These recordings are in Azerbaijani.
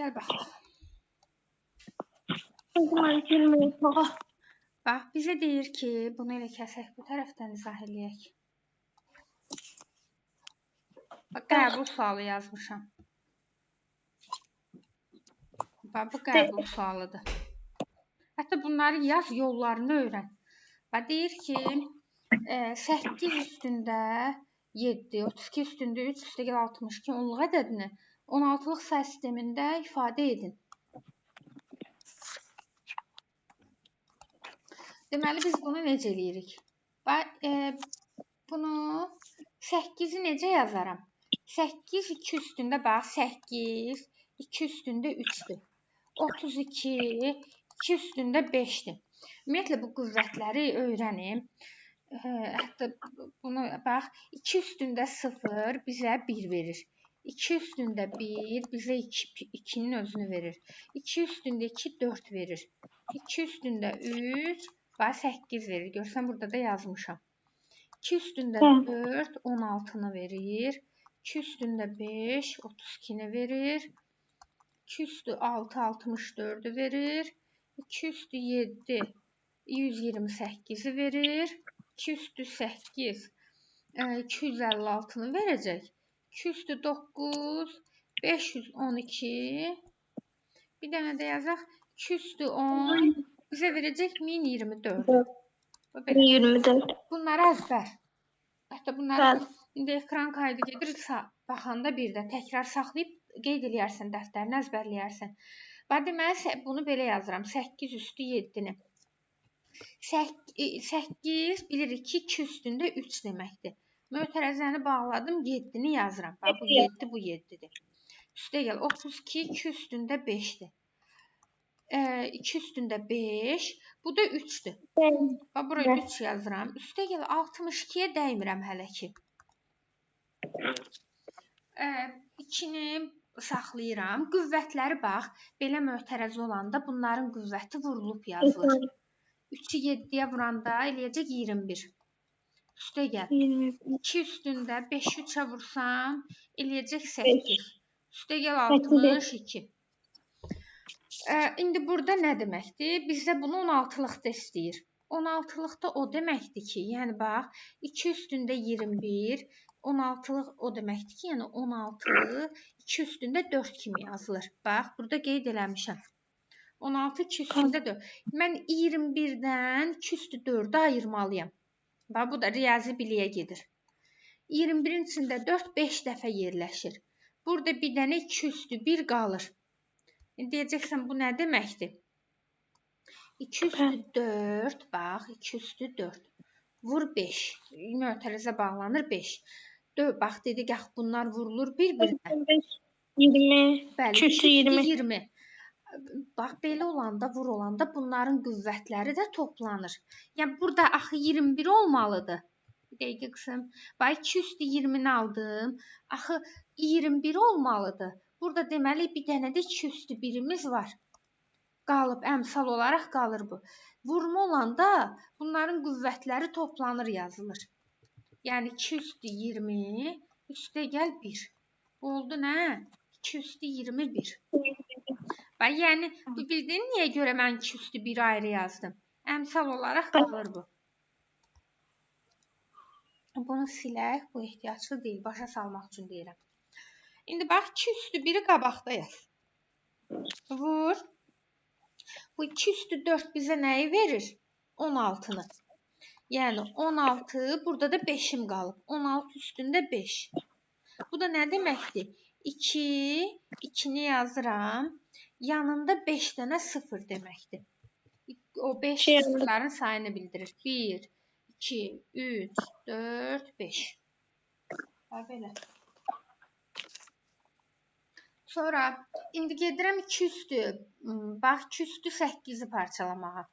Gəl baxaq. Bilmirəm. Bax, bizə deyir ki, bunu elə kəsək, bu tərəfdən izah eləyək. Bax, qəbul sualı yazmışam. Bax, bu qəbul sualıdır. Hətta bunları yaz, yollarını öyrən. Bax, deyir ki, 8 üstündə 7, 32 üstündə 3, üstəgəl 62 onluq ədədini 16-lıq say sistemində ifadə edin. Deməli, biz bunu necə eləyirik? Bunu 8-i necə yazaram? 8 2 üstündə bax, 8 2 üstündə 3-dür. 32 2 üstündə 5-dir. Ümumiyyətlə, bu qüvvətləri öyrənim. Hətta bunu bax, 2 üstündə 0 bizə 1 verir. 2 üstündə 1 bizə 2-nin özünü verir. 2 üstündə 2 4 verir. 2 üstündə 3 bax 8 verir. Görsən burada da yazmışam. 2 üstündə 4 16-nı verir. 2 üstündə 5 32-ni verir. 2 üstü 6 64-ü verir. 2 üstü 7 128-i verir. 2 üstü 8 256-nı verəcək. 2 üstü 9 512. Bir dənə də yazaq. 2 üstü 10 bizə verəcək 1024. 24. Bunları əzbər. Hətta bunları indi ekran kaydı gedir, baxanda bir də təkrar saxlayıb qeyd eləyərsən, dəftərini əzbərləyərsən. Bax, deməli, bunu belə yazıram. 8 üstü 7-ni. 8 bilirik ki, 2 üstündə 3 deməkdir. Mötərəzəni bağladım, 7-ni yazıram. Bax, bu 7, bu 7-dir. Üstə gəl, 32, 2 üstündə 5-dir. 2 üstündə 5, bu da 3-dür. Bax, buraya 3 yazıram. Üstə gəl, 62-yə dəymirəm hələ ki. 2-ni saxlayıram. Qüvvətləri bax, belə mötərəzi olanda bunların qüvvəti vurulub yazılır. 3-ü 7-yə vuranda eləyəcək 21. Üstə gəl. 2 üstündə 5-i 3-ə vursam, eləyəcək 8. Üstə gəl 62. İndi burada nə deməkdir? Bizdə bunu 16-lıqda istəyir. 16-lıqda o deməkdir ki, yəni bax, 2 üstündə 21, 16-lıq o deməkdir ki, yəni 16, 2 üstündə 4 kimi yazılır. Bax, burada qeyd eləmişəm. 16 2 üstündə 4. Mən 21-dən 2 üstü 4-ü ayırmalıyam. Bax, bu da riyazi biliyə gedir. 21-in içində 4 5 dəfə yerləşir. Burada bir dənə 2 üstü 1 qalır. Deyəcəksən, bu nə deməkdir? 2 üstü 4, bax, 2 üstü 4. Vur 5. Mötərəzə bağlanır 5. Bax, dedik, bunlar vurulur bir-birinə. 20. Bəli, 2 üstü 20. Bax, belə olanda, vur olanda bunların qüvvətləri də toplanır. Yəni, burada axı 21 olmalıdır. Bir dəqiqə qısım. Bax, 2 üstü 20-ni aldım. Axı 21 olmalıdır. Burada deməli, bir dənə də 2 üstü 1-imiz var. Qalıb, əmsal olaraq qalır bu. Vurma olanda bunların qüvvətləri toplanır, yazılır. Yəni, 2 üstü 20, üstə gəl 1. Oldu nə? 2 üstü 21. Bax, yəni, bu bildin niyə görə mən 2 üstü 1 ayrı yazdım? Əmsal olaraq qalır bu. Bunu silək, bu ehtiyaclı deyil, başa salmaq üçün deyirəm. İndi bax, 2 üstü 1-i qabaqda yaz. Vur. Bu 2 üstü 4 bizə nəyi verir? 16-nı. Yəni, 16, burada da 5-im qalıb. 16 üstündə 5. Bu da nə deməkdir? 2, 2-ni yazıram. Yanında 5 dənə 0 deməkdir. O 5 sıfırların sayını bildirir. 1, 2, 3, 4, 5. Belə. Sonra, indi gedirəm 2 üstü. Bax, 2 üstü 8-i parçalamağa.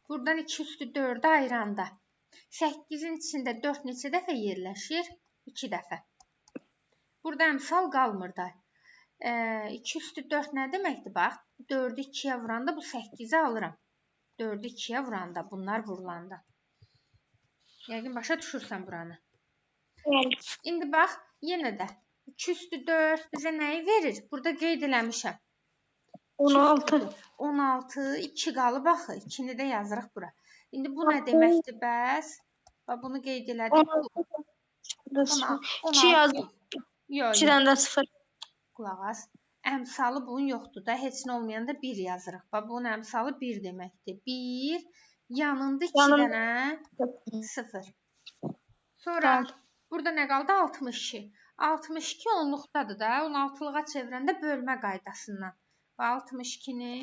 Buradan 2 üstü 4-ü ayıranda 8-in içində 4 neçə dəfə yerləşir? 2 dəfə. Burada əmsal qalmır da. 2 üstü 4 nə deməkdir? Bax, 4-ü 2-yə vuranda bu 8-i alıram. 4-ü 2-yə vuranda, bunlar vurulanda. Yəqin başa düşürsən buranı. İndi bax, yenə də 2 üstü 4 bizə nəyi verir? Burada qeyd eləmişəm. 16. 16, 2 qalıb axı. 2-ni də yazırıq bura. İndi bu nə deməkdir bəs? Bax bunu qeyd elədik. 2 yaz. 16. Yox, 2-dən də 0. qulaq as. Əmsalı bunun yoxdur da. Heç nə olmayanda 1 yazırıq. Bax bunun əmsalı 1 deməkdir. 1 yanında 2 dənə 0. Sonra burada nə qaldı? 62. 62 onluqdadır da. 16-lığa çevirəndə bölmə qaydasından. 62-ni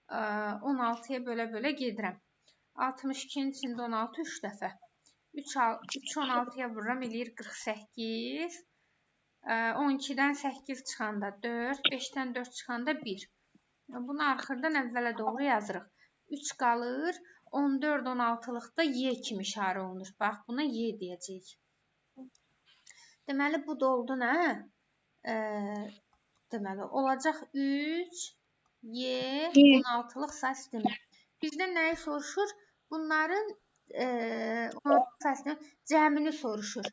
16-ya bölə-bölə gedirəm. 62-nin içində 16 3 dəfə. 3 16-ya vururam, eləyir 48. 12-dən 8 çıxanda 4, 5-dən 4 çıxanda 1. Bunu axırdan əvvələ doğru yazırıq. 3 qalır. 14 16-lıqda y kimi işarə olunur. Bax, buna y deyəcəyik. Deməli, bu da oldu nə? Deməli, olacaq 3 y 16-lıq say sistemi. Bizdən nəyi soruşur? Bunların 16 say sistemi cəmini soruşur.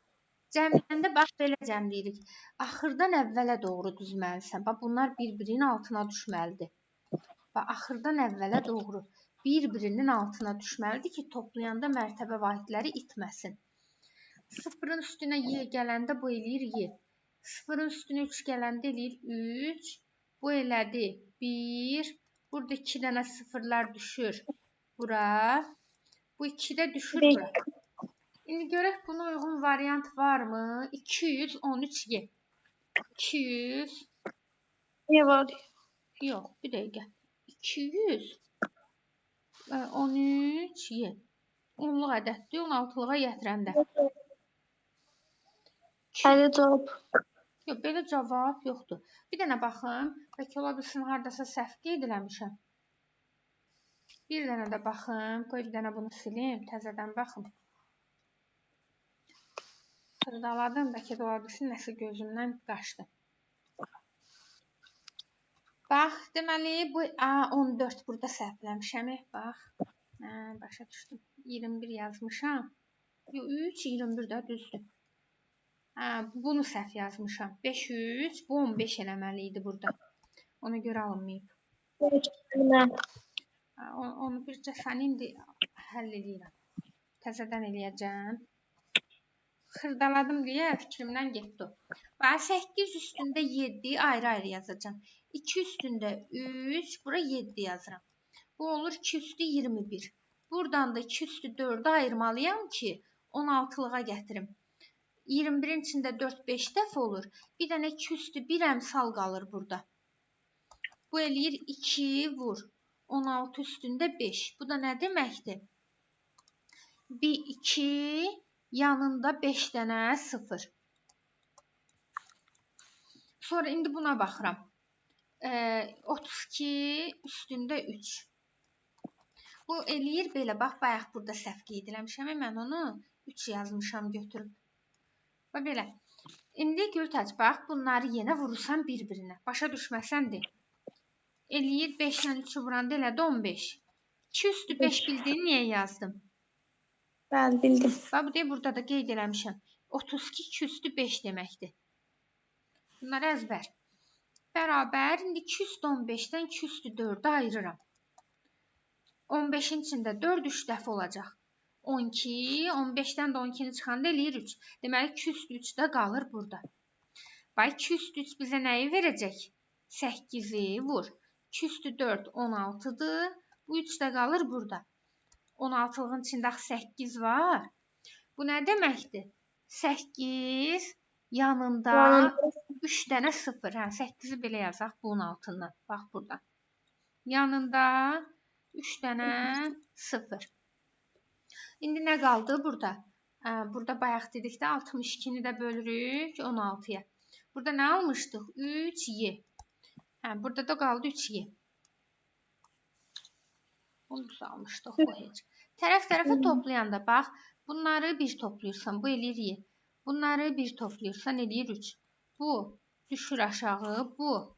Cəmləndə bax, belə cəmləyirik. Axırdan əvvələ doğru düzməlisən. Bax, bunlar bir-birinin altına düşməlidir. Bax, axırdan əvvələ doğru bir-birinin altına düşməlidir ki, toplayanda mərtəbə vahidləri itməsin. 0-ın üstünə y gələndə bu eləyir y. 0-ın üstünə 3 gələndə eləyir 3. Bu elədi 1. Burada 2 dənə sıfırlar düşür bura. Bu 2 də düşür bura. İndi görək buna uyğun variant varmı? 213y. 200. Ne var? Yox, bir dəqiqə. 213y. 10-luq ədəddir, 16-lığa gətirəndə. Hələ cavab. Yox, belə cavab yoxdur. Bir dənə baxım. Bəlkə ola bilsin, haradasa səhv qeyd eləmişəm. Bir dənə də baxım. Qoy bir dənə bunu silim. Təzədən baxım. Sırdaladım. Bəlkə də ola bilsin, nəsə gözümdən qaçdı. Bax, deməli, bu 14 burada səhvləmişəm. Bax, başa düşdüm. 21 yazmışam. Yox, 3, 21 də düzdür. Bunu səhv yazmışam. 500, bu 15 eləməli idi burada. Ona görə alınmayıb. Onu bircə sən indi həll edirəm. Təzədən eləyəcəm. Xırdaladım deyə fikrimdən getdi. Bax, 8 üstündə 7 ayrı-ayrı yazacağım. 2 üstündə 3, bura 7 yazıram. Bu olur 2 üstü 21. Buradan da 2 üstü 4'ü ayırmalıyam ki, 16-lığa gətirim. 21-in içində 4-5 dəfə olur. Bir dənə 2 üstü 1 əmsal qalır burada. Bu eləyir 2 vur. 16 üstündə 5. Bu da nə deməkdir? 2 yanında 5 dənə 0. Sonra indi buna baxıram. 32 üstündə 3. Bu eləyir belə. Bax, bayaq burada səhv qeyd eləmişəm. Mən onu 3 yazmışam götürüb. Bax, belə. İndi Gültac, bax, bunları yenə vurursan bir-birinə. Başa düşməsən de. Eləyir 5 ilə 3'ü vuranda elədi 15. 2 üstü 5 bildiğini niyə yazdım? Ben bildim. Bax, bu deyə burada da qeyd eləmişəm. 32 2 üstü 5 deməkdir. Bunlar əzbər. Bərabər. İndi 2 üstü 15-dən 2 üstü 4'ü ayırıram. 15'in içində 4 3 dəfə olacaq. 12, 15-dən də 12-ni çıxanda eləyir 3. Deməli, 2 üstü 3 də qalır burada. Bax, 2 üstü 3 bizə nəyi verəcək? 8'i vur. 2 üstü 4 16'dır. Bu 3 də qalır burada. 16'lığın içində 8 var. Bu nə deməkdir? 8 yanında 3 dənə 0. 8'i belə yazaq bunun altından. Bax, burada. Yanında 3 dənə 0. İndi nə qaldı burada? Burada bayaq dedikdə 62-ni də bölürük 16-ya. Burada nə almışdıq? 3y. Burada da qaldı 3y. Onu da almışdıq. O heç. Tərəf-tərəfə toplayanda bax, bunları 1 toplayırsan, bu eləyir y. Bunları 1 toplayırsan, eləyir 3. Bu düşür aşağı, bu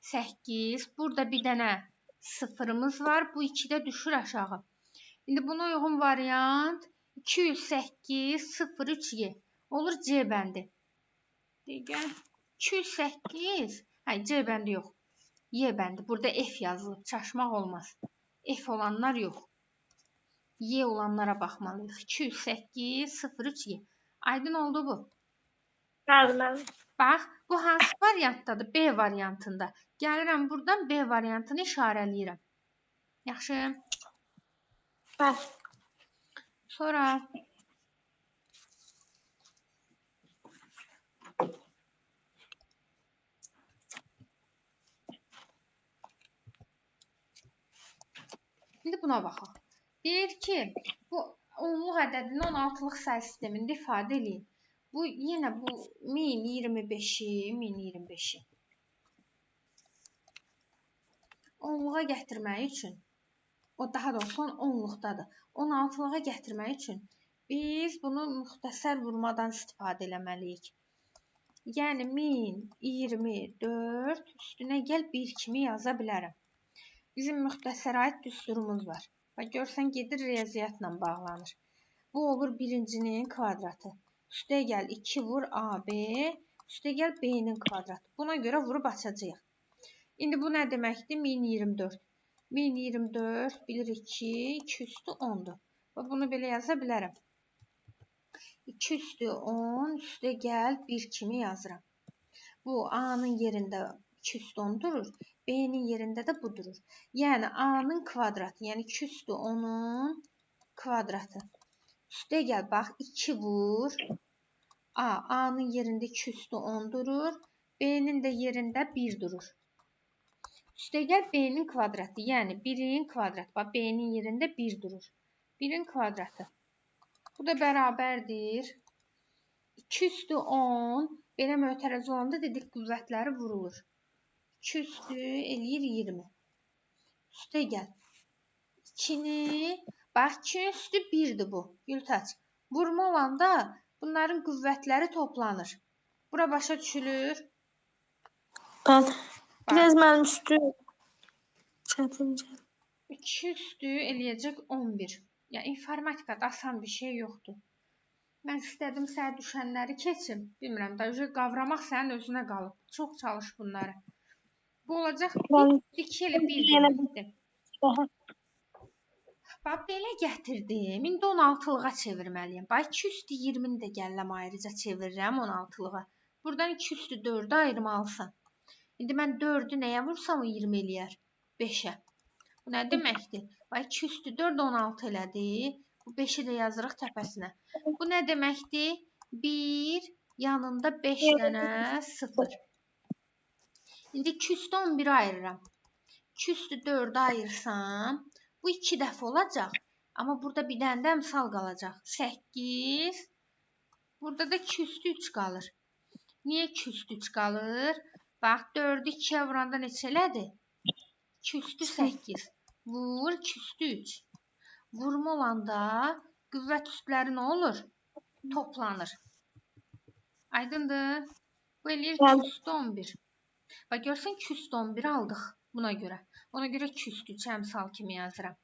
8. Burada bir dənə 0'ımız var. Bu 2 də düşür aşağı. İndi buna uyğun variant 208 03y olur C bəndi. Deyək. 208. Hayır, C bəndi yox. Y bəndi. Burada F yazılıb. Çaşmaq olmaz. F olanlar yox. Y olanlara baxmalıyıq. 208 03 Y. Aydın oldu bu. Bəli, bəli. Bax, bu hansı variantdadır? B variantında. Gəlirəm buradan B variantını işarələyirəm. Yaxşı. Bəli. Sonra İndi buna baxaq. Deyir ki, bu onluq ədədini 16-lıq sayı sistemində ifadə eləyin. Bu yenə bu 1025-i onluğa gətirmək üçün, o daha doğrusu onluqdadır. 16-lığa gətirmək üçün biz bunu müxtəsər vurmadan istifadə eləməliyik. Yəni 1024 üstünə gəl 1 kimi yaza bilərəm. Bizim müxtəsərayət düsturumuz var. Bax, görsən gedir riyaziyyatla bağlanır. Bu olur birincinin kvadratı. Üstə gəl 2 vur AB, üstə gəl B'nin kvadratı. Buna görə vurub açacağıq. İndi bu nə deməkdir? 1024. 1024 bilirik ki, 2 üstü 10'dur. Və bunu belə yaza bilərəm. 2 üstü 10, üstə gəl 1 kimi yazıram. Bu A'nın yerində 2 üstü 10 durur. B'nin yerində də bu durur. Yəni A'nın kvadratı, yəni 2 üstü 10'un kvadratı. Üstə gəl, bax 2 vur. A'nın yerində 2 üstü 10 durur. B'nin də yerində 1 durur. Üstə gəl B'nin kvadratı, yəni 1'in kvadratı. Bax, B'nin yerində 1 durur. 1'in kvadratı. Bu da bərabərdir. 2 üstü 10, belə mötərəzi olanda dedik qüvvətləri vurulur. 2 üstü eləyir 20. Üstə gəl. 2'ni, bax 2 üstü 1'dir bu. Gültaç. Vurma olanda bunların qüvvətləri toplanır. Bura başa düşülür. Bəli. Biraz mənim üstü çətince. 2 üstü eləyəcək 11. Yəni informatikada asan bir şey yoxdur. Mən istədim sənə düşənləri keçim. Bilmirəm da, qavramaq sənin özünə qalıb. Çox çalış bunları. Bu olacaq 2 ilə 1 deməkdir. Bax, belə gətirdim. İndi 16'lığa çevirməliyəm. Bax, 2 üstü 20'ni də gələm ayrıca çevirirəm 16'lığa. Buradan 2 üstü 4'ü ayırmalısan. İndi mən 4'ü nəyə vursam o 20 eləyər? 5'ə. Bu nə deməkdir? Bax, 2 üstü 4 16 elədi. Bu 5'i də yazırıq təpəsinə. Bu nə deməkdir? 1 yanında 5 dənə 0. İndi 2 üstü 11'i ayırıram. 2 üstü 4'ü ayırsam, bu 2 dəfə olacaq. Amma burada bir dənə də əmsal qalacaq. 8. Burada da 2 üstü 3 qalır. Niyə 2 üstü 3 qalır? Bax, 4'ü 2'yə vuranda neçə elədi? 2 üstü 8. Vur 2 üstü 3. Vurma olanda qüvvət üstləri nə olur? Toplanır. Aydındır? Bu eləyir 2 üstü 11. Bax, görsən 2 üstü 11 aldıq buna görə. Ona görə 2 üstü 3 əmsal kimi yazıram.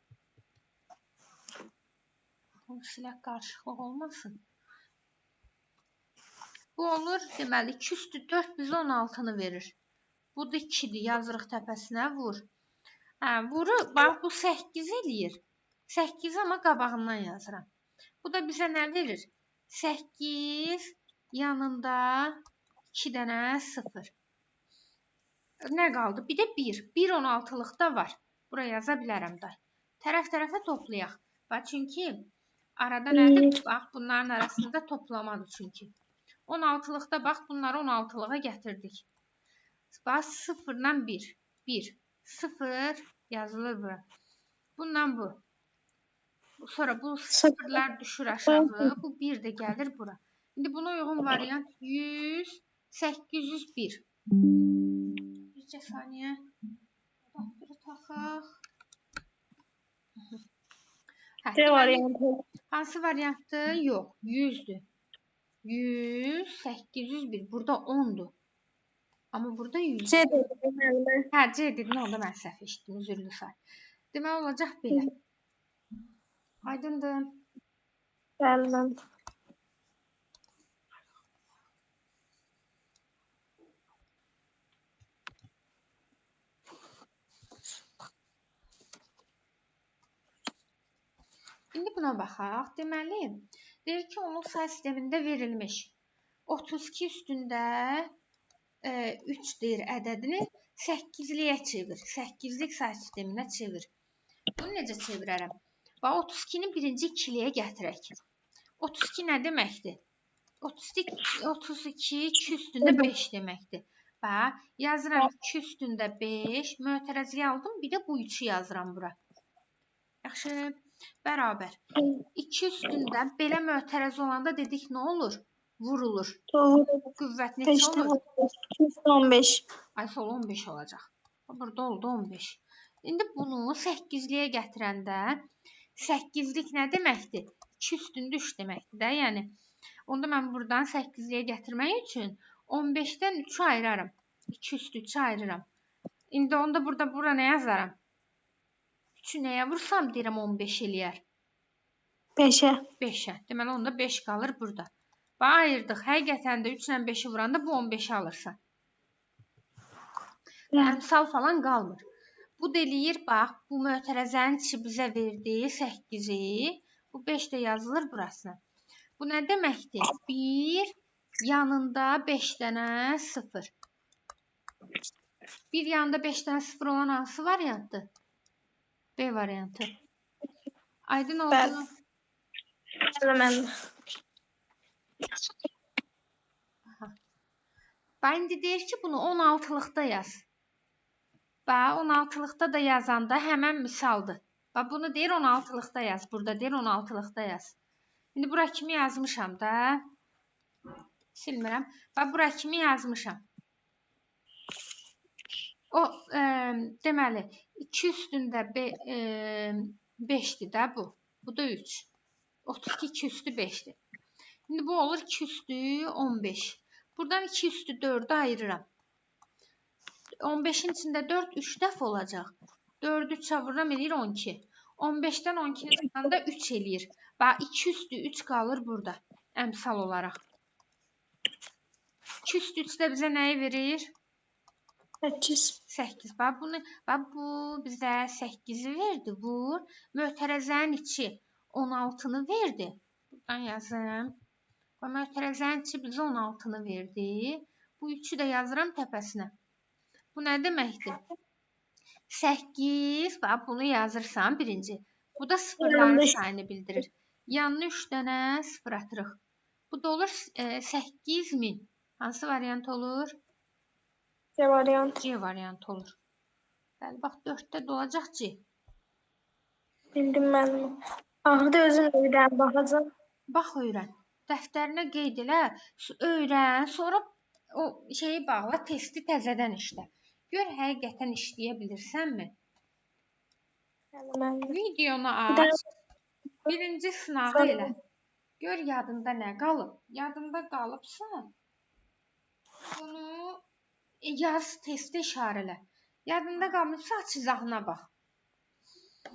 Silək qarışıqlıq olmasın. Bu olur, deməli 2 üstü 4 bizə 16'nı verir. Bu da 2'dir, yazırıq təpəsinə, vur. Vurur, bax bu 8 eləyir. 8 amma qabağından yazıram. Bu da bizə nə verir? 8 yanında 2 dənə 0. Nə qaldı? Bir də 1. 1 16'lıqda var. Bura yaza bilərəm da. Tərəf-tərəfə toplayaq. Bax, çünki arada nədir? Bax, bunların arasında toplamadır çünki. 16'lıqda bax, bunları 16'lığa gətirdik. Bax, 0-dan 1. 1. 0 yazılır bura. Bundan bu. Sonra bu 0'lar düşür aşağı. Bu 1 də gəlir bura. İndi buna uyğun variant 100, 801. Bircə saniyə. Daxtırı taxaq. C variantı. Hansı variantdır? Yox, 100'dür. 100, 801. Burada 10'dur. Amma burada 100'dür. C dedim müəllimə. Hə, C dedin, onda mən səhv eşitdim, üzrlü say. Demək olacaq belə. Aydındır. Bəli. İndi buna baxaq. Deməli, deyir ki, onun say sistemində verilmiş 32 üstündə 3 deyir ədədini 8-liyə çevir. 8-lik say sisteminə çevir. Bunu necə çevirərəm? Bax, 32-ni birinci ikiliyə gətirək. 32 nə deməkdir? 32 2 üstündə 5 deməkdir. Bax, yazıram 2 üstündə 5, mötərəziyə aldım, bir də bu 3-ü yazıram bura. Yaxşı, bərabər. 2 üstündə belə mötərəzi olanda dedik nə olur? Vurulur. Qüvvət neçə olur? 15. Ay, sol 15 olacaq. Burada oldu 15. İndi bunu 8-liyə gətirəndə 8-lik nə deməkdir? 2 üstündə 3 deməkdir də. Yəni, onda mən buradan 8-liyə gətirmək üçün 15-dən 3-ü ayıraram. 2 üstü 3-ü ayırıram. İndi onda burada bura nə yazaram? 3-ü nəyə vursam deyirəm 15 eləyər? 5'e. 5-ə. Deməli, onda 5 qalır burada. Bax, ayırdıq. Həqiqətən də 3 ilə 5-i vuranda bu 15-i alırsan. Əmsal falan qalmır. Bu eləyir, bax, bu mötərəzənin içi bizə verdiyi 8-i. Bu 5 də yazılır burasına. Bu nə deməkdir? 1 yanında 5 dənə 0. 1 yanında 5 dənə 0 olan hansı variantdır? B variantı. Aydın oldu. Hemen. Bax, indi deyir ki, bunu 16-lıqda yaz. Bax, 16-lıqda da yazanda həmən misaldır. Bax, bunu deyir 16-lıqda yaz. Burada deyir 16-lıqda yaz. İndi bura kimi yazmışam da. Silmirəm. Bax, bura kimi yazmışam. O, deməli, 2 üstündə 5-dir də bu. Bu da 3. 32 2 üstü 5-dir. İndi bu olur 2 üstü 15. Buradan 2 üstü 4-ü ayırıram. 15-in içində 4 3 dəfə olacaq. 4-ü çavururam eləyir 12. 15-dən 12-ni çıxanda 3 eləyir. Bax, 2 üstü 3 qalır burada. Əmsal olaraq. 2 üstü 3 də bizə nəyi verir? 8. 8. Bax, bu bizə 8-i verdi. Vur. Mötərəzənin içi 16-nı verdi. Buradan yazım. Bax, mötərəzənin içi bizə 16-nı verdi. Bu 3-ü də yazıram təpəsinə. Bu nə deməkdir? 8. Bax, bunu yazırsan birinci. Bu da sıfırların sayını bildirir. Yanına 3 dənə sıfır atırıq. Bu da olur 8000. Hansı variant olur? C variant. C variantı olur. Bəli, bax 4-də də olacaq C. Bildim ben. Ahırda özüm öyrən baxacağım. Bax, öyrən. Dəftərinə qeyd elə, öyrən, sonra o şeyi bağla, testi təzədən işlə. Gör, həqiqətən işləyə bilirsənmi? Videonu aç. Birinci sınağı elə. Gör, yadında nə qalıb? Yadında qalıbsa, bunu yaz, testi işarələ. Yadında qalmışsa, aç izahına bax.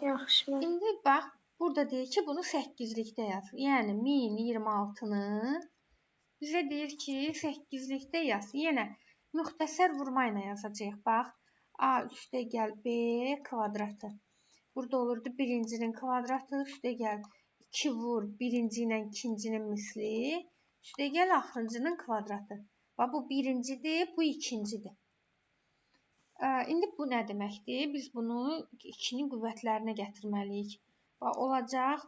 Yaxşı. İndi bax, burada deyir ki, bunu 8-likdə yaz. Yəni 1026-nı bizə deyir ki, 8-likdə yaz. Yenə müxtəsər vurma ilə yazacağıq. Bax, A üstə gəl B kvadratı. Burada olurdu birincinin kvadratı, üstə gəl 2 vur birinci ilə ikincinin misli, üstə gəl axırıncının kvadratı. Bax, bu birincidir, bu ikincidir. İndi bu nə deməkdir? Biz bunu 2-nin qüvvətlərinə gətirməliyik. Bax, olacaq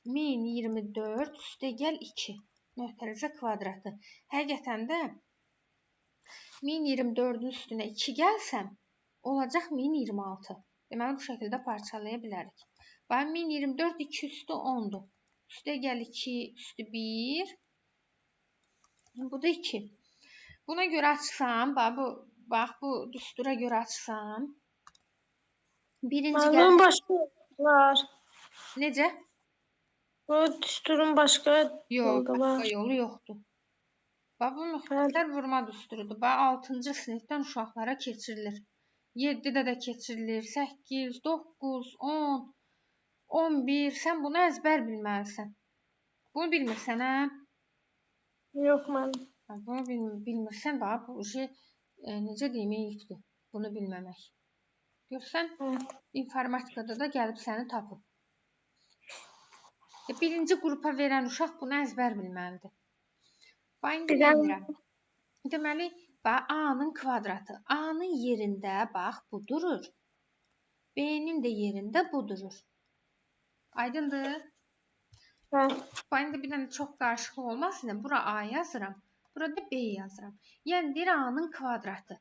1024 üstə gəl 2 mötərəzə kvadratı. Həqiqətən də 1024-ün üstünə 2 gəlsəm, olacaq 1026. Deməli, bu şəkildə parçalaya bilərik. Bax, 1024 2 üstü 10-dur. Üstə gəl 2 üstü 1. Bu da 2. Buna görə açsam, bax, bu düstura görə açsam. Birinci gəl. Bunun başqa var. Necə? Bu düsturun başqa Yox, başqa yolu yoxdur. Bax, bu müxtəsər vurma düsturudur. Bax, 6-cı sinifdən uşaqlara keçirilir. 7-də də keçirilir. 8, 9, 10, 11. Sən bunu əzbər bilməlisən. Bunu bilmirsən, hə? Yox, mən. Bunu bilmirsən, bax, bu necə deyim, eyibdir. Bunu bilməmək. Görsən, informatikada da gəlib səni tapıb. Birinci qrupa verən uşaq bunu əzbər bilməlidir. Bax, indi nə Bilən edirəm? Deməli, bax, A-nın kvadratı. A-nın yerində, bax, bu durur. B-nin də yerində bu durur. Aydındır? hə. Bax, indi bir dənə çox qarışıq olmasın. Bura A yazıram. Burada B yazıram. Yəni, deyir A-nın kvadratı.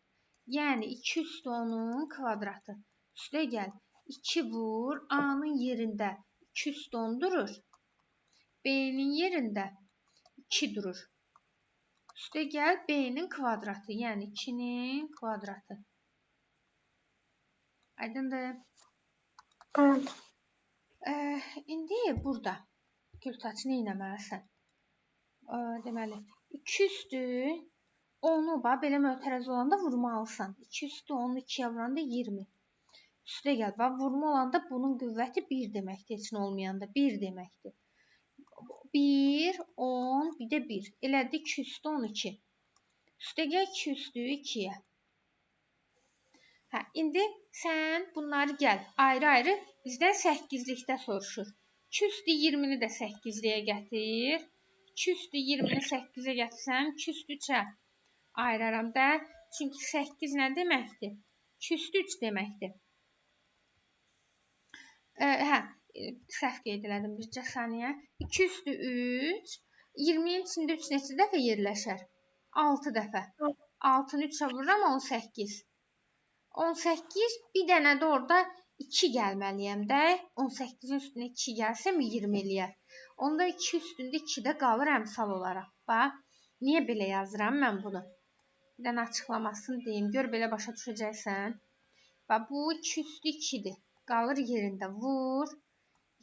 Yəni, 2 üstü 10-un kvadratı. Üstə gəl. 2 vur. A-nın yerində 2 üstü 10 durur. B-nin yerində 2 durur. Üstə gəl B-nin kvadratı. Yəni, 2-nin kvadratı. Aydındır? Bəli. İndi burada Gültaç nə etməlisən? Deməli, 2 üstü 10-u bax, belə mötərizə olanda vurmalısan. 2 üstü 10-u 2-yə vuranda 20. Üstə gəl, bax, vurma olanda bunun qüvvəti 1 deməkdir, heç nə olmayanda 1 deməkdir. 1, 10, bir də 1. Elədi 2 üstü 12. Üstə gəl 2 üstü 2-yə. Hə, indi sən bunları gəl, ayrı-ayrı bizdən 8-likdə soruşur. 2 üstü 20-ni də 8-liyə gətir. 2 üstü 20-ni 8-ə gətirsəm, 2 üstü 3-ə ayıraram da. Çünki 8 nə deməkdir? 2 üstü 3 deməkdir. Hə, səhv qeyd elədim, bircə saniyə. 2 üstü 3, 20-nin içində 3 neçə dəfə yerləşər? 6 dəfə. 6-nı 3-ə vururam, 18. 18, bir dənə də orada 2 gəlməliyəm də. 18-in üstünə 2 gəlsəm 20 eləyər. Onda 2 üstündə 2 də qalır əmsal olaraq. Bax, niyə belə yazıram mən bunu? Bir dənə açıqlamasını deyim. Gör, belə başa düşəcəksən. Bax, bu 2 üstü 2-dir. Qalır yerində. Vur.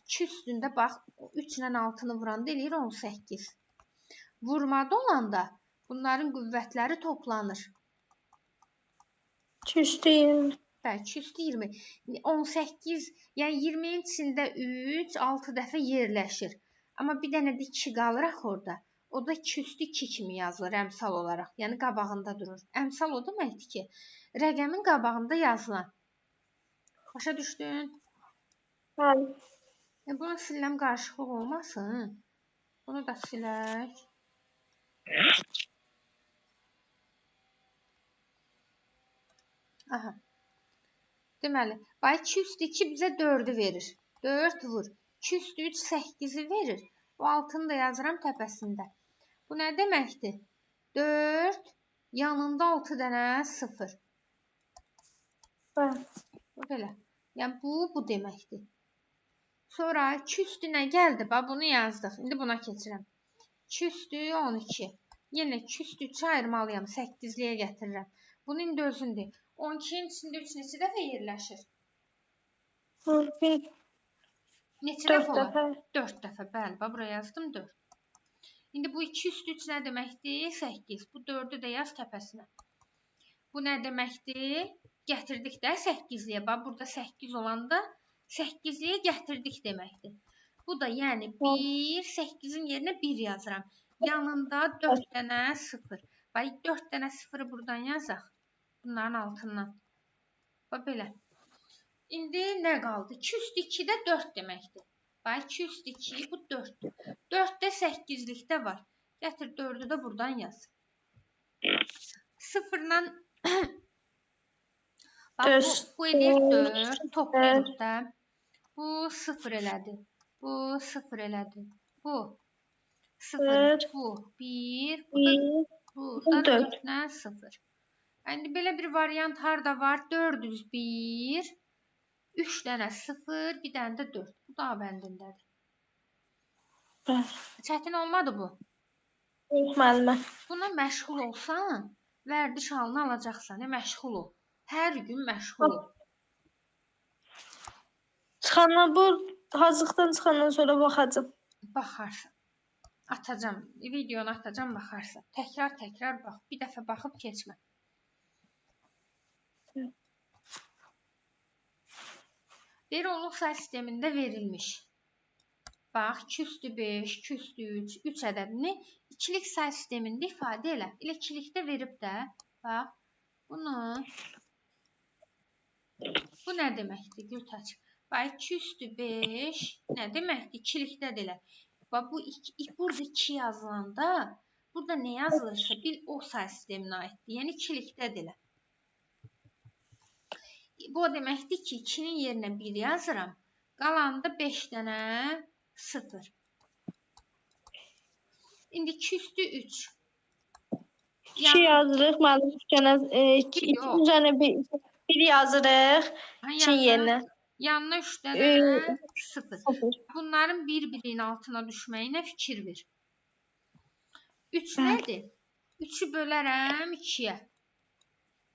2 üstündə, bax, 3 ilə 6-nı vuranda eləyir 18. Vurmada olanda bunların qüvvətləri toplanır. 2 üstü 20. Bəli, 2 üstü 20. 18, yəni 20-nin içində 3, 6 dəfə yerləşir. Amma bir dənə də 2 qalır axı orada. O da 2 üstü 2 kimi yazılır əmsal olaraq. Yəni qabağında durur. Əmsal o deməkdir ki, rəqəmin qabağında yazılan. Başa düşdün? Bəli. Bunu siləm, qarışıqlıq olmasın. Bunu da silək. Aha. Deməli, bax 2 üstü 2 bizə 4-ü verir. 4 vur. 2 üstü 3 8-i verir. Bu 6-nı da yazıram təpəsində. Bu nə deməkdir? 4 yanında 6 dənə 0. Bəli. Bu belə. Yəni bu deməkdir. Sonra 2 üstü nə gəldi? Bax bunu yazdıq. İndi buna keçirəm. 2 üstü 12. Yenə 2 üstü 3-ü ayırmalıyam. 8-liyə gətirirəm. Bunu indi özündür. 12-nin içində 3 neçə dəfə yerləşir? Neçə dəfə olar? 4 dəfə. Bəli, bax buraya yazdım 4. İndi bu 2 üstü 3 nə deməkdir? 8. Bu 4-ü də yaz təpəsinə. Bu nə deməkdir? Gətirdik də 8-liyə. Bax burada 8 olanda 8-liyə gətirdik deməkdir. Bu da yəni 1, 8-in yerinə 1 yazıram. Yanında 4 dənə 0. Bax 4 dənə 0-ı buradan yazaq. Bunların altından. Bax belə. İndi nə qaldı? 2 üstü 2 də 4 deməkdir. Bax 2 üstü 2 bu 4-dür. 4 də 8-likdə var. Gətir 4-ü də buradan yaz. 0-la bax bu eləyir 4. Toplayırıq da. Bu 0 elədi. Bu 0 elədi. Bu 0. Bu 1. Bu da 4-lə 0. İndi belə bir variant harda var? 401, 3 dənə 0, bir dənə də 4. Bu da A bəndindədir. Çətin olmadı bu? Yox, müəllimə. Buna məşğul olsan, vərdiş halını alacaqsan. Məşğul ol. Hər gün məşğul ol. Çıxandan bu hazırlıqdan çıxandan sonra baxacağam. Baxarsan. Atacam. Videonu atacam, baxarsan. Təkrar bax. Bir dəfə baxıb keçmə. Verilmiş sayı sistemində verilmiş. Bax, 2 üstü 5, 2 üstü 3, 3 ədədini ikilik sayı sistemində ifadə elə. Elə ikilikdə verib də, bax, bunu, bu nə deməkdir, Gültaç? Bax 2 üstü 5 nə deməkdir? İkilikdədir elə. Bax bu burada 2 yazılanda burada nə yazılırsa bil o say sisteminə aiddir. Yəni ikilikdədir elə. Bu o deməkdir ki, 2-nin yerinə 1 yazıram. Qalanında 5 dənə 0. İndi 2 üstü 3. 2 yazırıq. Müəllim 2 Yox. üzərinə 1 yazırıq. 2-nin yerinə. Yanına 3 dənə 0. 0. Bunların bir-birinin altına düşməyinə fikir ver. 3 Bəli. nədir? 3-ü bölərəm 2-yə.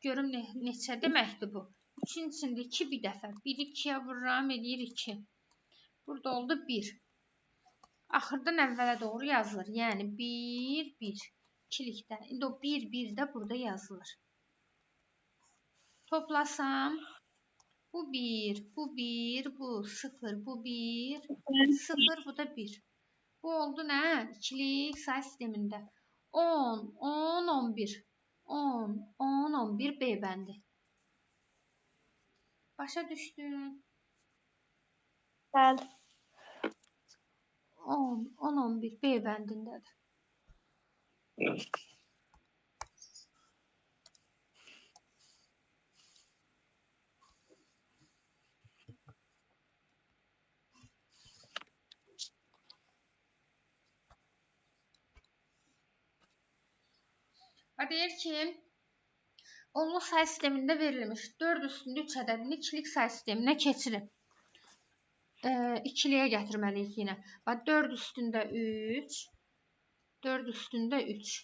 Görüm neçə deməkdir bu. 3-ün içində 2 bir dəfə. 1-i 2-yə vururam, eləyir 2. Burada oldu 1. Axırdan əvvələ doğru yazılır. Yəni 1, 1. İkilikdə. İndi o 1, 1 də burada yazılır. Toplasam. Bu 1, bu 1, bu 0, bu 1, 0, bu da 1. Bu oldu nə? İkilik say sistemində. 10, 10, 11. 10, 10, 11 B bəndi. Başa düşdün? Bəli. 10, 10, 11 B bəndindədir. Və deyir ki, onluq say sistemində verilmiş 4 üstündə 3 ədədini ikilik say sisteminə keçirin. İkiliyə gətirməliyik yenə. 4 üstündə 3, 4 üstündə 3.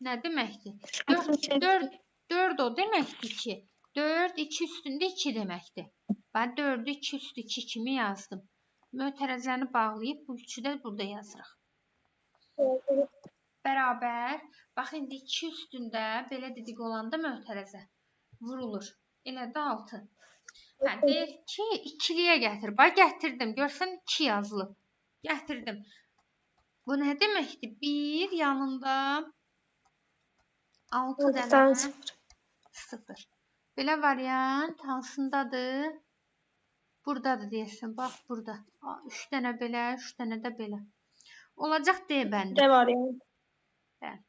Nə deməkdir? 4 o deməkdir ki, 4 2 üstündə 2 deməkdir. Ben 4'ü 2 üstü 2 kimi yazdım. Mötərəzəni bağlayıb bu 3'ü də burada yazırıq. Bərabər. Bax indi 2 üstündə belə dedik olanda mötərəzə vurulur. Elə də 6. Hə, deyir ki, ikiliyə gətir. Bax gətirdim. Görsən 2 yazılıb. Gətirdim. Bu nə deməkdir? 1 yanında 6 dənə 0. Belə variant hansındadır? Buradadır deyirsən. Bax burada. 3 dənə belə, 3 dənə də belə. Olacaq D bəndi. D variant. Bəli.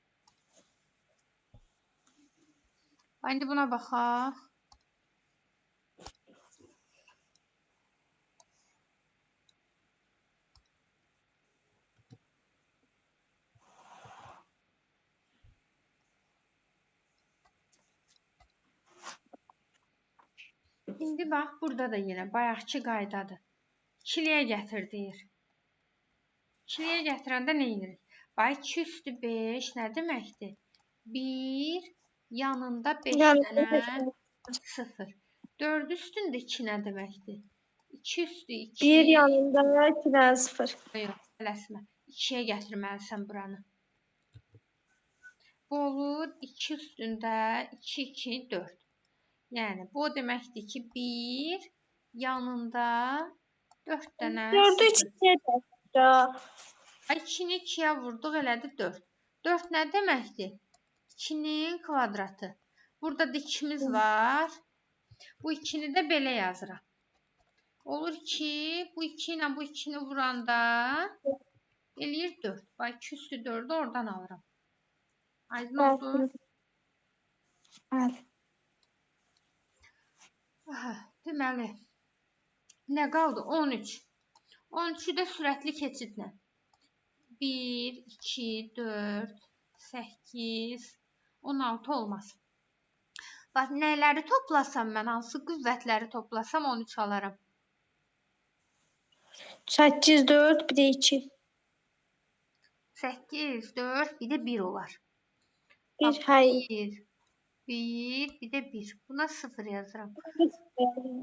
İndi buna baxaq. İndi bax, burada da yenə bayaqki qaydadır. İkiliyə gətir deyir. İkiliyə gətirəndə nə edirik? Bax, 2 üstü 5 nə deməkdir? 1 yanında 5 dənə 0. 4 üstündə 2 nə deməkdir? 2 üstü 2. 1 yanında 2 dənə 0. Yox, tələsmə. 2-yə gətirməlisən buranı. Bu olur 2 üstündə 2, 2, 4. Yəni, bu deməkdir ki, 1 yanında 4 dənə 4'ü 2'ye də. 2-ni 2-yə vurduq, elədi 4. 4 nə deməkdir? 2-nin kvadratı. Burada da 2'miz var. Bu 2-ni də belə yazırıq. Olur ki, bu 2 ilə bu 2-ni vuranda eləyir 4. Bax, 2 üstü 4'ü oradan alıram. Aydın oldu? Bəli. Deməli, nə qaldı? 13. 13'ü də sürətli keçidlə. 1, 2, 4, 8, 16 olmaz. Bax, nələri toplasam mən, hansı qüvvətləri toplasam 13 alaram. 8, 4, bir də 2. 8, 4, bir də 1 olar. 1, hayır. 1, bir də 1. Buna 0 yazıram.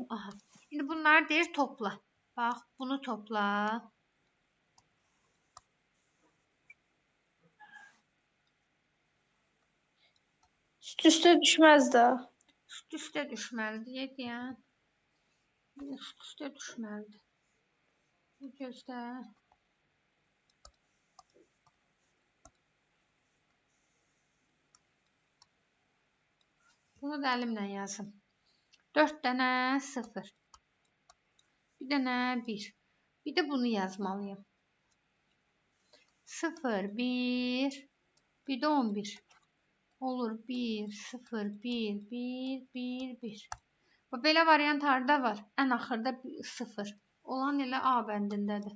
Aha. Şimdi bunları deyir topla. Bax, bunu topla. Üst-üstə düşməz də. Üst-üstə düşməlidir, deyən. Üst-üstə düşməlidir. Gözlə. Bunu da əlimlə yazım. 4 dənə 0. Bir dənə 1. Bir də bunu yazmalıyım. 0, 1, bir də 11. Olur 1, 0, 1, 1, 1, 1. Belə variant harda var? Ən axırda 0. Olan elə A bəndindədir.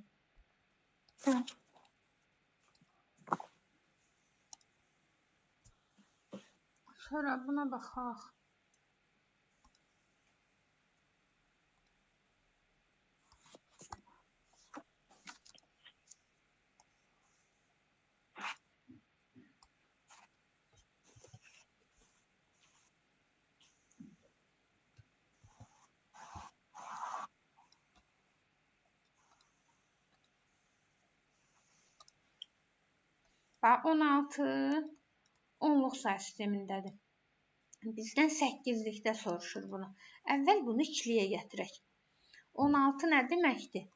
Sonra buna baxaq. Bax 16 onluq say sistemindədir. Bizdən 8-likdə soruşur bunu. Əvvəl bunu 2-liyə gətirək. 16 nə deməkdir?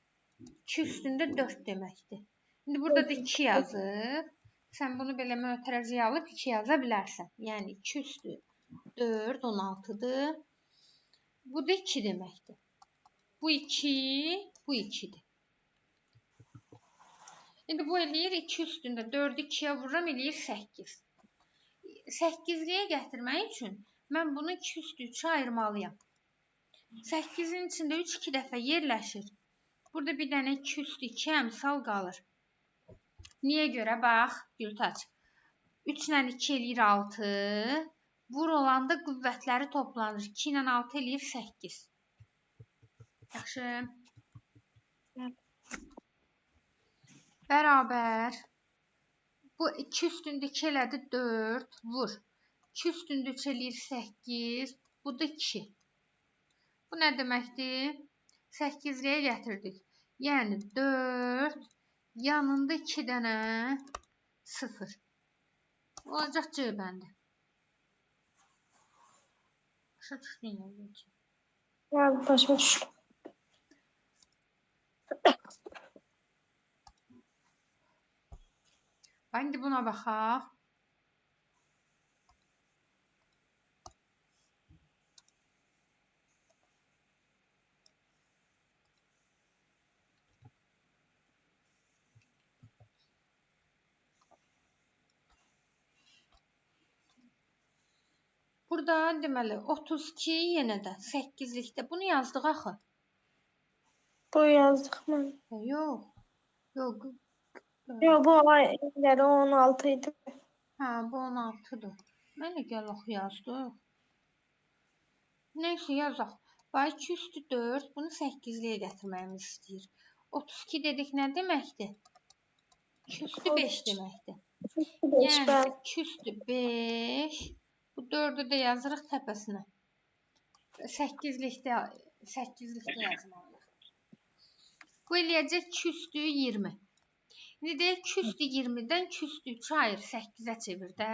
2 üstündə 4 deməkdir. İndi burada da 2 yazıb. Sən bunu belə mötərəziyə alıb 2 yaza bilərsən. Yəni 2 üstü 4, 16-dır. Bu da 2 deməkdir. Bu 2, bu 2-dir. İndi bu eləyir 2 üstündə 4-ü 2-yə vururam, eləyir 8. 8-liyə gətirmək üçün mən bunu 2 üstü 3-ə ayırmalıyam. 8-in içində 3 2 dəfə yerləşir. Burada bir dənə 2 üstü 2 əmsal qalır. Niyə görə? Bax, Gültaç. 3 ilə 2 eləyir 6. Vur olanda qüvvətləri toplanır. 2 ilə 6 eləyir 8. Yaxşı. Bərabər. Bu 2 üstündə 2 elədi 4. Vur. 2 üstündə 3 eləyir 8. Bu da 2. Bu nə deməkdir? 8-liyə gətirdik. Yəni 4 yanında 2 dənə 0. Olacaq C bəndi. Başa düşdün yəni. Yəni başa düşdüm. İndi buna baxaq. Burada deməli 32 yenə də 8-likdə. Bunu yazdıq axı. Bu yazdık mən. Yox. Yox. Yox, bu ayları 16 idi. Hə, bu 16-dır. Mənə gəl oxu yazdıq. Neysə yazaq. Bax 2 üstü 4. Bunu 8-liyə gətirməyimiz istəyir. 32 dedik nə deməkdir? 2 üstü 5 deməkdir. Yəni 2 üstü 5. Bu 4-ü də yazırıq təpəsinə. 8-likdə yazmalıyıq. Bu eləyəcək 2 üstü 20. İndi deyək 2 üstü 20-dən 2 üstü 3-ü ayır 8-ə çevir də.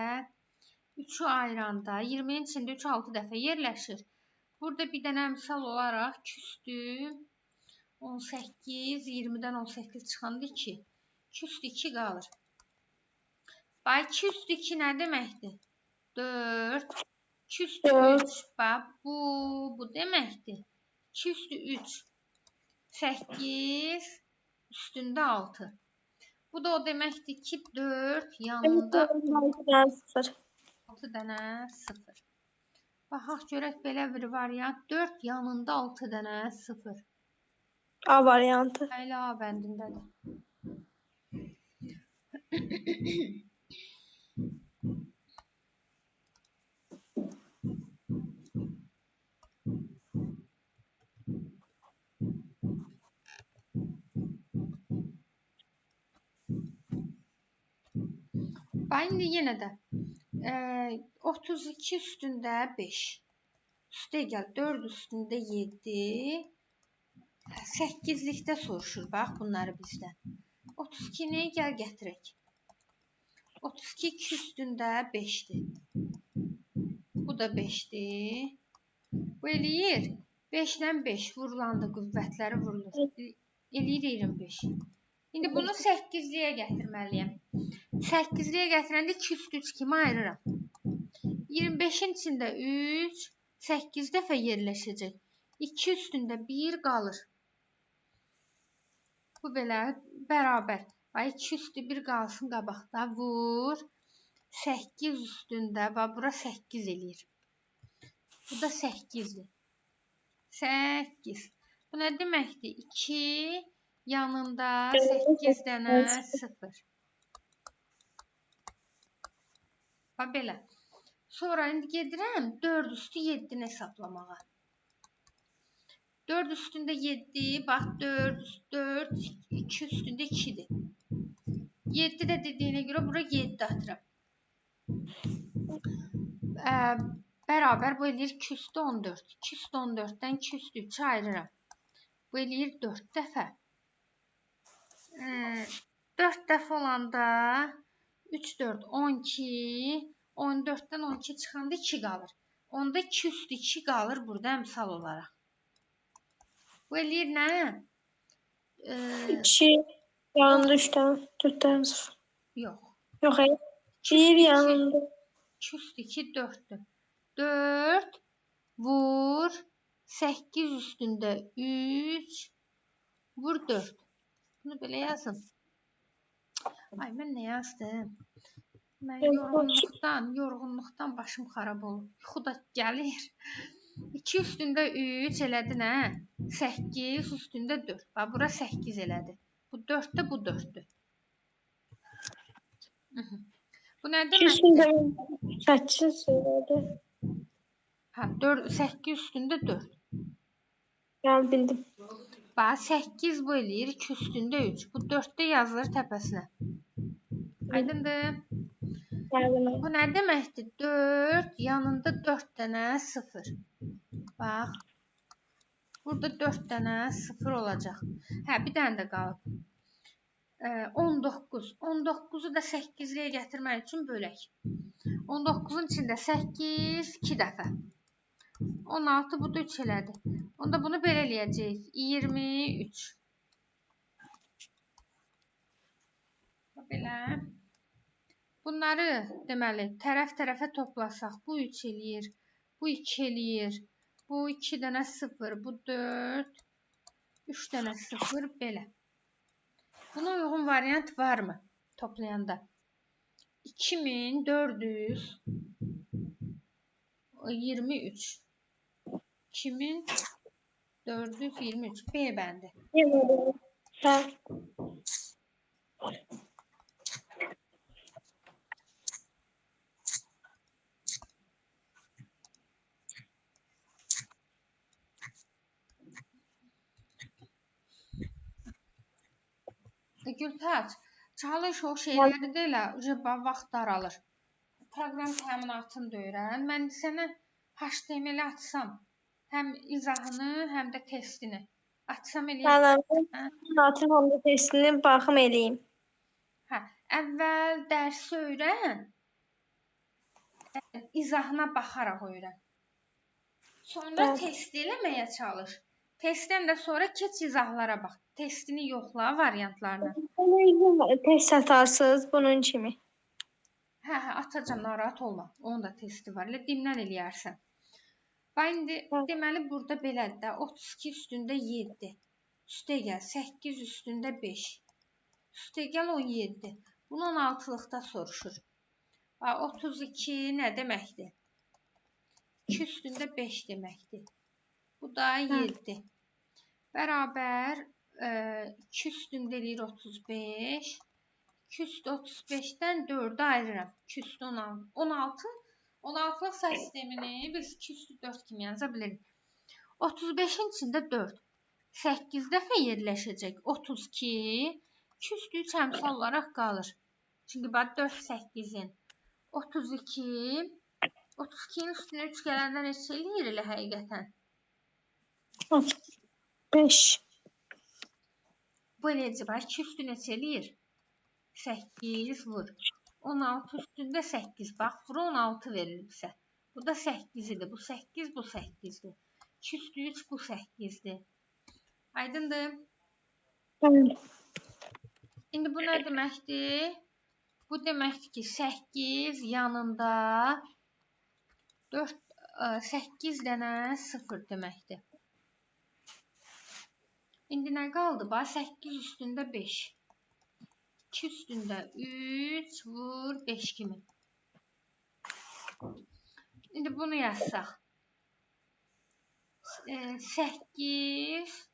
3-ü ayıranda 20-nin içində 3 6 dəfə yerləşir. Burada bir dənə misal olaraq 2 üstü 18, 20-dən 18 çıxanda 2. 2 üstü 2 qalır. Bax 2 üstü 2 nə deməkdir? 4. 2 üstü 3. Bax bu deməkdir. 2 üstü 3. 8 üstündə 6. Bu da o deməkdir ki 4 yanında 6 dənə 0. Baxaq görək belə bir variant. 4 yanında 6 dənə 0. A variantı. Elə A bəndindədir. Bax indi yenə də 32 üstündə 5. Üstə gəl 4 üstündə 7. 8-likdə soruşur bax bunları bizdən. 32-ni gəl gətirək. 32 2 üstündə 5-dir. Bu da 5-dir. Bu eləyir 5-dən 5 vurulanda qüvvətləri vurulur. Eləyir 25. İndi bunu 8-liyə gətirməliyəm. 8-liyə gətirəndə 2 üstü 3 kimi ayırıram. 25-in içində 3, 8 dəfə yerləşəcək. 2 üstündə 1 qalır. Bu belə bərabər. Bax 2 üstü 1 qalsın qabaqda. Vur. 8 üstündə və bura 8 eləyir. Bu da 8-dir. 8. Bu nə deməkdir? 2 yanında 8 dənə 0. Bax belə. Sonra indi gedirəm 4 üstü 7-ni hesablamağa. 4 üstündə 7, bax 4, 2 üstündə 2-dir. 7 də dediyinə görə bura 7 atıram. Bərabər bu eləyir 2 üstü 14. 2 üstü 14-dən 2 üstü 3-ü ayırıram. Bu eləyir 4 dəfə. 4 dəfə olanda 3, 4, 12, 14-dən 12 çıxanda 2 qalır. Onda 2 üstü 2 qalır burada əmsal olaraq. Bu eləyir nə? 2 yanında 3 tane 4 tane 0. Yox. Yox, hayır. 2 1 üstü 2. yanında. 2 üstü 2 4'dür. 4 vur 8 üstündə 3 vur 4. Bunu belə yazın. Ay mən nə yazdım? Mən yorğunluqdan başım xarab olub. Yuxu da gəlir. 2 üstündə 3 elədi nə? 8 üstündə 4. Bax bura 8 elədi. Bu 4-də bu 4-dür. Bu nə 2 deməkdir? üstünde 8 söyledi. Ha, 4 8 üstündə 4. Yani bildim. Bax 8 bu eləyir 2 üstündə 3. Bu 4-də yazılır təpəsinə. Aydındır? Yani Bu nə deməkdir? 4 yanında 4 dənə 0. Bax. Burada 4 dənə 0 olacaq. Hə, bir dənə də qalıb. 19. 19-u da 8-liyə gətirmək üçün bölək. 19-un içində 8 2 dəfə. 16 bu da 3 elədi. Onda bunu belə eləyəcəyik. 23. Belə. Bunları deməli tərəf-tərəfə toplasaq bu 3 eləyir. Bu 2 eləyir. Bu 2 dənə 0. Bu 4. 3 dənə 0 belə. Buna uyğun variant varmı toplayanda? 2423. 2423 B bəndi. Sen Gültaç, çalış o şeyləri də elə, vaxt daralır. Proqram təminatını da öyrən. Mən sənə HTML atsam, həm izahını, həm də testini atsam eləyirsən. Natın onda testini baxım eləyim. Hə, əvvəl dərsi öyrən, izahına baxaraq öyrən. Sonra test eləməyə çalış. Testdən də sonra keç izahlara bax. Testini yoxla, variantlarını. Test atarsınız bunun kimi. Hə, atacam, narahat olma. Onun da testi var. Elə dimdən eləyərsən. Bax, indi deməli burada belədir də. 32 üstündə 7. Üstəgəl 8 üstündə 5. Üstəgəl 17. Bunu 16-lıqda soruşur. Bax, 32 nə deməkdir? 2 üstündə 5 deməkdir. Bu da 7. Bərabər 2 üstündə eləyir 35. 2 üstü 35-dən 4-ü ayırıram. 2 üstü 16. 16-lıq say sistemini biz 2 üstü 4 kimi yaza bilirik. 35-in içində 4. 8 dəfə yerləşəcək. 32. 2 üstü 3 əmsal olaraq qalır. Çünki bax 4 8-in 32. 32-nin üstünə 3 gələndə neçə eləyir elə həqiqətən? 5. Bu eləcə bax 2 üstü neçə eləyir? 8 vur. 16 üstündə 8. Bax, bura 16 verir bizə. Bu da 8 idi. Bu 8, bu 8-dir. 2 üstü 3 bu 8-dir. Aydındır? İndi bu nə deməkdir? Bu deməkdir ki, 8 yanında 8 dənə 0 deməkdir. İndi nə qaldı? Bax 8 üstündə 5. 2 üstündə 3 vur 5 kimi. İndi bunu yazsaq. 8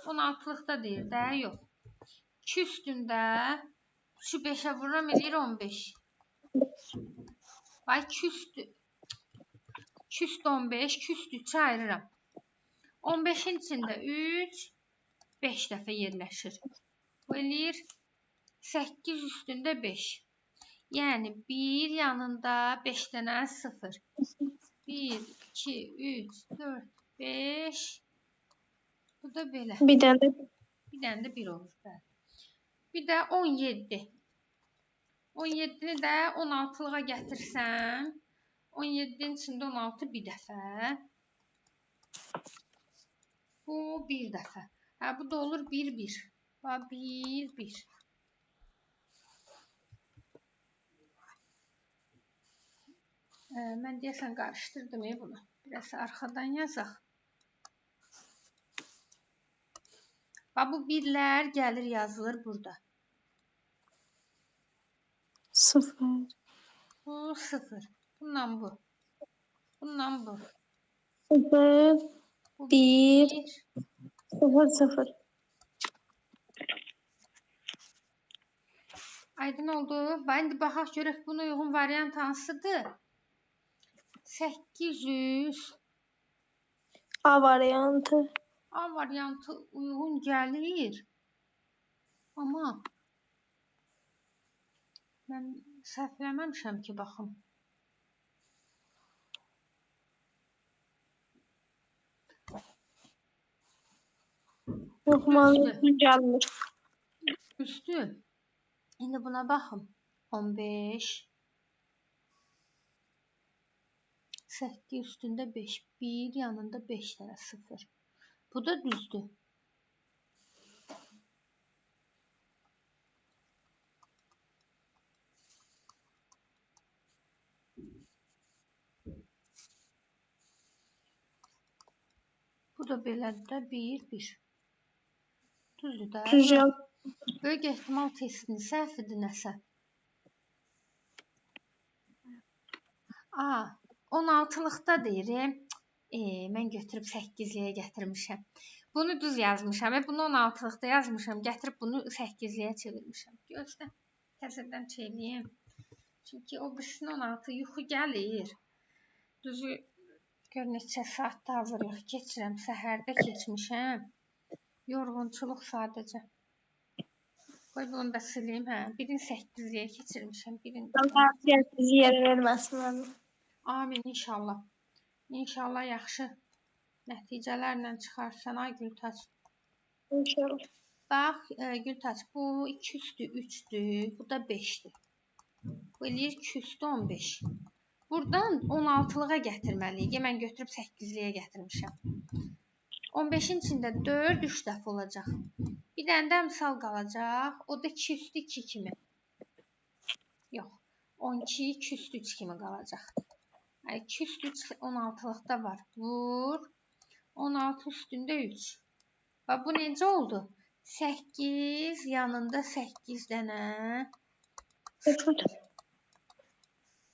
16-lıqda deyir də, yox. 2 üstündə 3-ü 5-ə vururam, eləyir 15. Bax 2 üstü 15, 2 üstü 3-ü ayırıram. 15-in içində 3 5 dəfə yerləşir. Bu eləyir 8 üstündə 5. Yəni 1 yanında 5 dənə 0. 1, 2, 3, 4, 5. Bu da belə. Bir dənə. Bir dənə də 1 olur. Bəli. Bir də 17. 17-ni də 16-lığa gətirsən, 17-nin içində 16 bir dəfə. Bu 1 dəfə. Hə, bu da olur 1, 1. Bax, 1, 1. Mən deyəsən qarışdırdım bunu. Biraz arxadan yazaq. Bax, bu birlər gəlir yazılır burada. 0. Bu 0. Bundan bu. Bundan bu. 0. Bu 1. 1. 0, 0. Aydın oldu. İndi baxaq görək buna uyğun variant hansıdır? 800. A variantı. A variantı uyğun gəlir. Amma mən səhvləməmişəm ki, baxım. Yox, mənə gəlmir. Üstü. İndi buna baxım. 15. 8 üstündə 5. 1 yanında 5 dənə 0. Bu da düzdür. Bu da belədir də 1, 1. Düzdür də. Düzgün. Böyük ehtimal testinin səhvidir nəsə. 16-lıqda deyirəm. Mən götürüb 8-liyə gətirmişəm. Bunu düz yazmışam. Bunu 16-lıqda yazmışam. Gətirib bunu 8-liyə çevirmişəm. Gözlə. Təzədən çevireyim. Çünki o birisinin 16 yuxu gəlir. Düzü gör neçə saatda hazırlıq keçirəm. Səhərdə keçmişəm. Yorğunçuluq sadəcə. Qoy bunu da sileyim. Birini 8-liyə keçirmişəm. Allah bizi yer verməsin mənə. Amin inşallah. İnşallah yaxşı nəticələrlə çıxarsan ay Gültaç. İnşallah. Bax Gültaç, bu 2 üstü 3-dür, bu da 5-dir. Bu eləyir 2 üstü 15. Buradan 16-lığa gətirməliyik. Mən götürüb 8-liyə gətirmişəm. 15-in içində 4 3 dəfə olacaq. Bir dənə də misal qalacaq. O da 2 üstü 2 kimi. Yox. 12 2 üstü 3 kimi qalacaq. 2 üstü 3 16-lıqda var. Vur. 16 üstündə 3. Bax, bu necə oldu? 8 yanında 8 dənə 0.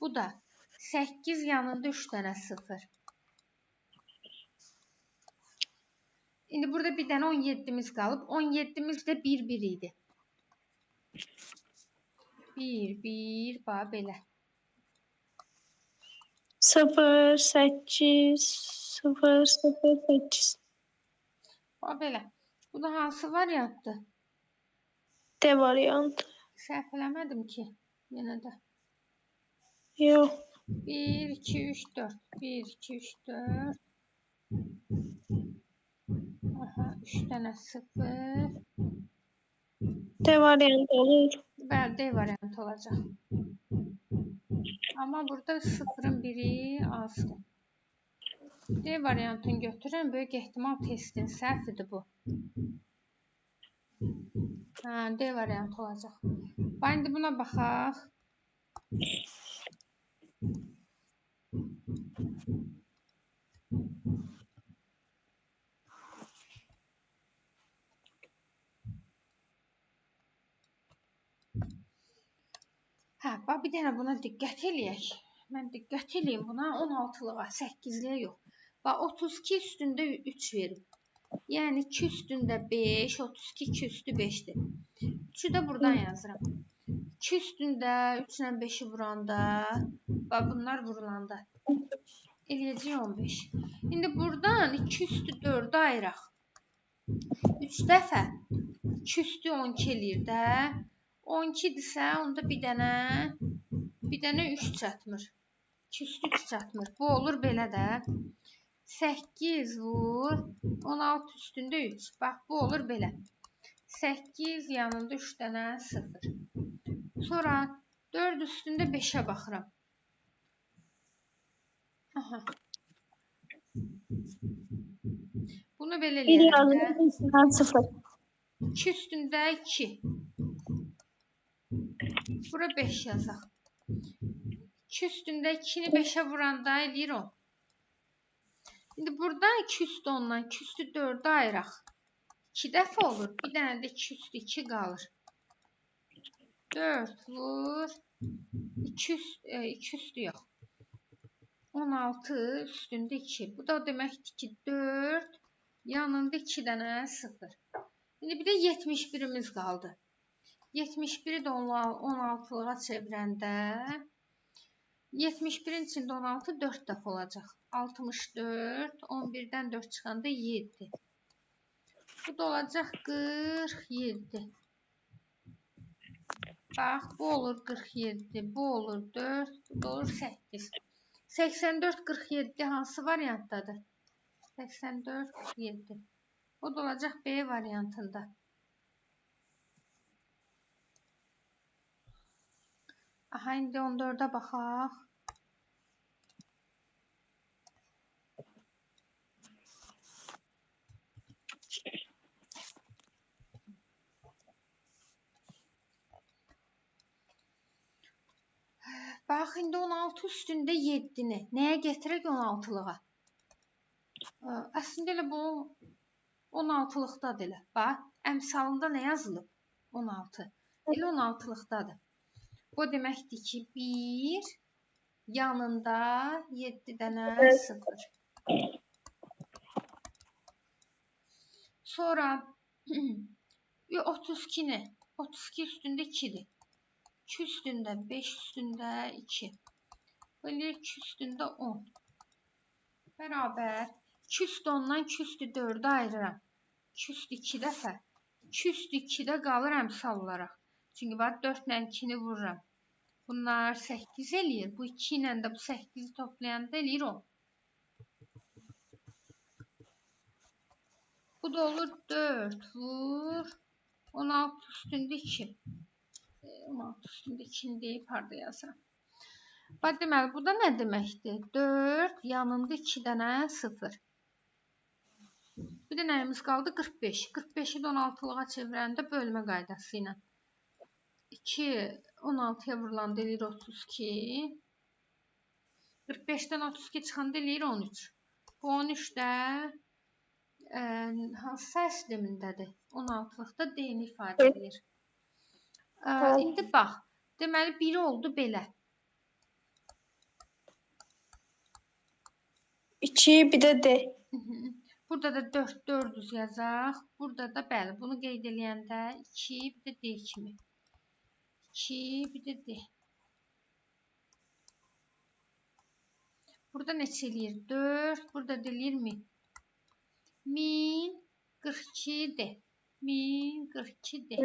Bu da 8 yanında 3 dənə 0. İndi burada bir dənə 17-miz qalıb. 17-miz də 1 1 idi. 1 1 bax belə. 0 8 0 0 8. Bax belə. Bu da hansı variantdır? D variantı. Səhv eləmədim ki, yenə də. Yox. 1 2 3 4. 1 2 3 4. Aha, 3 dənə 0. D variantı olur. Bəli, D variantı olacaq. Amma burada 0-ın biri azdır. D variantını götürün. Böyük ehtimal testin səhvidir bu. D variantı olacaq. İndi buna baxaq. bax bir dənə buna diqqət eləyək. Mən diqqət eləyim buna 16-lığa, 8-liyə yox. Bax 32 üstündə 3 verir. Yəni 2 üstündə 5, 32 2 üstü 5-dir. 3-ü də buradan yazıram. 2 üstündə 3 ilə 5-i vuranda, bax bunlar vurulanda eləyəcək 15. İndi buradan 2 üstü 4-ü ayıraq. 3 dəfə 2 üstü 12 eləyir də. 12-dirsə, onda bir dənə 3 çatmır. 2 üstü 3 çatmır. Bu olur belə də. 8 vur 16 üstündə 3. Bax, bu olur belə. 8 yanında 3 dənə 0. Sonra 4 üstündə 5-ə baxıram. Aha. Bunu belə Bir eləyərəm də. yazdım, içinden 0. 2 üstündə 2. Bura 5 yazaq. 2 üstündə 2-ni 5-ə vuranda eləyir 10. İndi buradan 2 üstü 10-dan 2 üstü 4-ü ayıraq. 2 dəfə olur. Bir dənə də 2 üstü 2 qalır. 4 vur. 2 üstü yox. 16 üstündə 2. Bu da deməkdir ki 4 yanında 2 dənə 0. İndi bir də 71-imiz qaldı. 71-i də 16-lığa çevirəndə 71-in içində 16 4 dəfə olacaq. 64, 11-dən 4 çıxanda 7. Bu da olacaq 47. Bax, bu olur 47, bu olur 4, bu da olur 8. 84, 47 hansı variantdadır? 84, 47. O da olacaq B variantında. Aha, indi 14-ə baxaq. Bax, indi 16 üstündə 7-ni nəyə gətirək 16-lığa? Əslində elə bu 16-lıqdadır elə. Bax, əmsalında nə yazılıb? 16. Elə 16-lıqdadır. Bu deməkdir ki, 1 yanında 7 dənə 0. Sonra 32-ni, 32 üstündə 2-dir. 2 üstündə 5 üstündə 2. Böyle 2 üstündə 10. Bərabər 2 üstü 10-dan 2 üstü 4-ü ayırıram. 2 üstü 2 dəfə. 2 üstü 2-də qalır əmsal olaraq. Çünki bax 4 ilə 2-ni vururam. Bunlar 8 eləyir. Bu 2 ilə də bu 8-i toplayanda eləyir 10. Bu da olur 4 vur 16 üstündə 2. 16 üstündə 2-ni deyib harada yazıram. Bax, deməli, bu da nə deməkdir? 4 yanında 2 dənə 0. Bir də nəyimiz qaldı? 45. 45-i də 16-lığa çevirəndə bölmə qaydası ilə. 2 16-ya vurulanda eləyir 32. 45-dən 32 çıxanda eləyir 13. Bu 13 də hansı sistemindədir? 16-lıqda D-ni ifadə edir. İndi bax, deməli biri oldu belə. 2 bir də D. Burada da 4 400 yazaq. Burada da bəli, bunu qeyd eləyəndə 2 bir də D kimi. 2 bir də D. Burada neçə eləyir? 4, burada da eləyir 1000. 1042 D. 1042 D.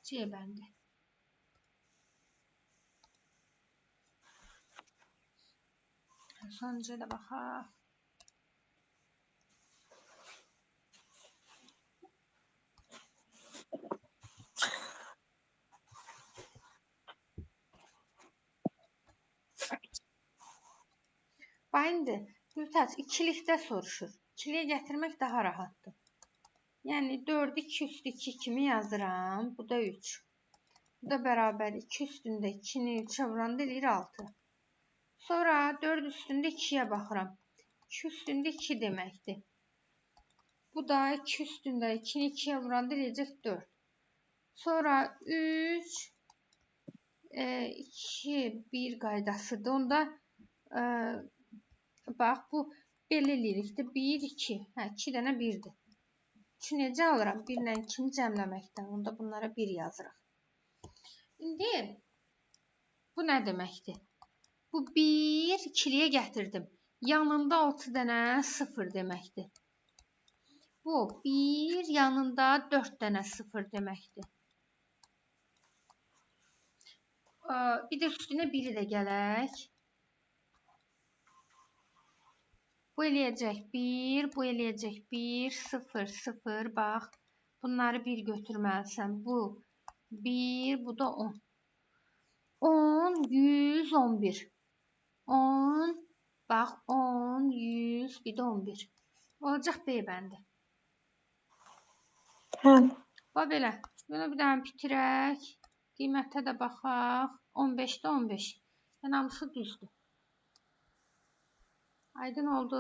C bəndi. Sonuca da baxaq. Bax, indi Gültaç ikilikdə soruşur. İkiliyə gətirmək daha rahatdır. Yəni 4-ü 2 üstü 2 kimi yazıram. Bu da 3. Bu da bərabər 2 üstündə 2-ni 3-ə vuranda eləyir 6. Sonra 4 üstündə 2-yə baxıram. 2 üstündə 2 deməkdir. Bu da 2 üstündə 2-ni 2-yə vuranda eləyəcək 4. Sonra 3 2, 1 qaydasıdır. Onda bax, bu belə eləyirik də. 1, 2. Hə, 2 dənə 1-dir. 2 necə alıram? 1 ilə 2-ni cəmləməkdən. Onda bunlara 1 yazırıq. İndi bu nə deməkdir? Bu 1 2-liyə gətirdim. Yanında 6 dənə 0 deməkdir. Bu 1 yanında 4 dənə 0 deməkdir. Bir də üstünə 1-i də gələk. Bu eləyəcək 1, bu eləyəcək 1, 0, 0. Bax, bunları 1 götürməlisən. Bu 1, bu da 10. 10, 100, 11. 10, bax 10, 100, bir də 11. Olacaq B bəndi. Hə. Bax belə. Bunu bir dənə bitirək. Qiymətə də baxaq. 15-də 15. Yəni hamısı düzdür. Aydın oldu.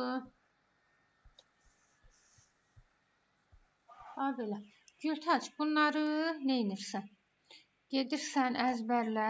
Bax belə. Gültac, bunları nə edirsən? Gedirsən əzbərlə.